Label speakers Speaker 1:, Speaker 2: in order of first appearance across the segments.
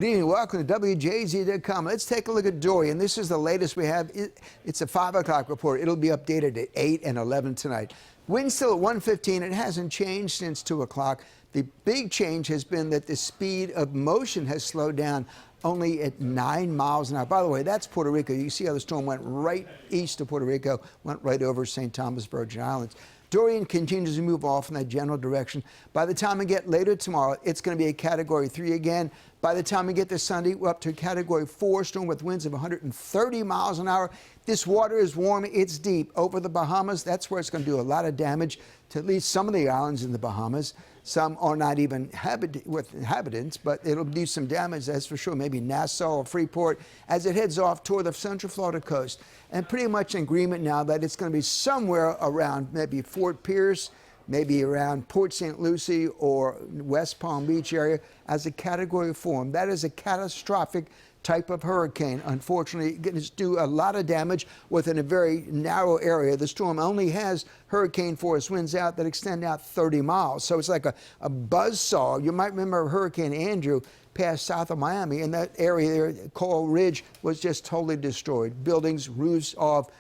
Speaker 1: Good evening. Welcome to WJZ.com. Let's take a look at Dorian. This is the latest we have. It's a 5 o'clock report. It'll be updated at 8 and 11 tonight. Wind still at 115. It hasn't changed since 2 o'clock. The big change has been that the speed of motion has slowed down only at 9 miles an hour. By the way, that's Puerto Rico. You see how the storm went right east of Puerto Rico, went right over St. Thomas, Virgin Islands. Dorian continues to move off in that general direction. By the time we get later tomorrow, it's going to be a Category 3 again. By the time we get to Sunday, we're up to a Category 4 storm with winds of 130 miles an hour. This water is warm. It's deep. Over the Bahamas, that's where it's going to do a lot of damage to at least some of the islands in the Bahamas. Some are not even with inhabitants, but it'll do some damage, that's for sure. Maybe Nassau or Freeport as it heads off toward the Central Florida coast. And pretty much in agreement now that it's going to be somewhere around maybe Fort Pierce, maybe around Port St. Lucie or West Palm Beach area as a Category 4. That is a catastrophic type of hurricane. Unfortunately, it's going to do a lot of damage within a very narrow area. The storm only has hurricane force winds out that extend out 30 miles. So it's like a buzzsaw. You might remember Hurricane Andrew passed south of Miami, and that area there, Coral Ridge, was just totally destroyed. Buildings, roofs off,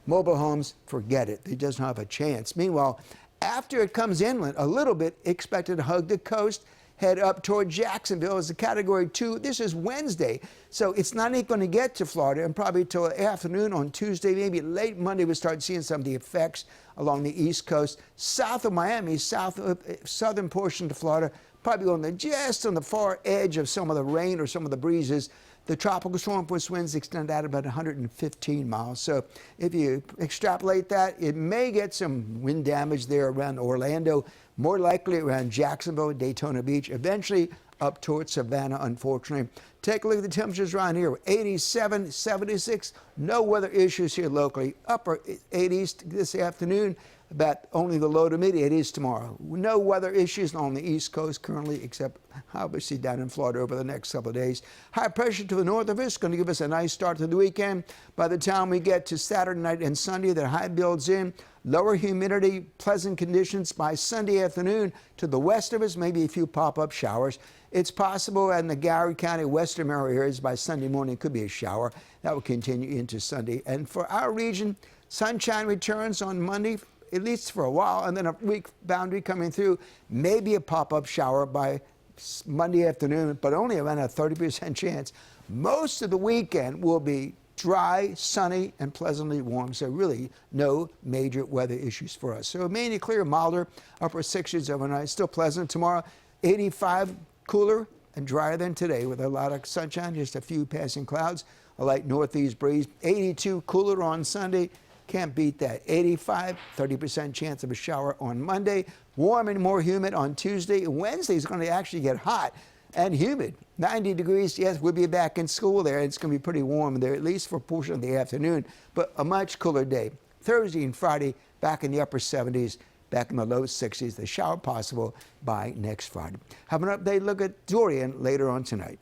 Speaker 1: mobile homes, forget it. They just don't have a chance. Meanwhile, after it comes inland a little bit, expected to hug the coast, head up toward Jacksonville as a Category 2. This is Wednesday, so it's not even going to get to Florida, and probably till afternoon on Tuesday, maybe late Monday, we'll start seeing some of the effects along the East Coast. South of Miami, southern portion to Florida, probably on just on the far edge of some of the rain or some of the breezes. The tropical storm force winds extend out about 115 miles. So if you extrapolate that, it may get some wind damage there around Orlando, more likely around Jacksonville, Daytona Beach, eventually up towards Savannah, unfortunately. Take a look at the temperatures around here. 87, 76, no weather issues here locally. Upper 80s this afternoon, about only the low to mid 80s tomorrow. No weather issues on the East Coast currently, except obviously down in Florida over the next couple of days. High pressure to the north of us, going to give us a nice start to the weekend. By the time we get to Saturday night and Sunday, the high builds in. Lower humidity, pleasant conditions by Sunday afternoon to the west of us, maybe a few pop-up showers. It's possible in the Garrett County, western areas by Sunday morning could be a shower. That will continue into Sunday. And for our region, sunshine returns on Monday, at least for a while, and then a weak boundary coming through, maybe a pop-up shower by Monday afternoon, but only around a 30% chance. Most of the weekend will be dry, sunny, and pleasantly warm, so really no major weather issues for us. So mainly clear, milder, upper 60s overnight, still pleasant. Tomorrow, 85, cooler and drier than today with a lot of sunshine, just a few passing clouds, a light northeast breeze. 82, cooler on Sunday. Can't beat that. 85, 30% chance of a shower on Monday. Warm and more humid on Tuesday. Wednesday is going to actually get hot and humid. 90 degrees, yes, we'll be back in school there. It's going to be pretty warm there, at least for a portion of the afternoon, but a much cooler day. Thursday and Friday, back in the upper 70s, back in the low 60s. The shower possible by next Friday. Have an update look at Dorian later on tonight.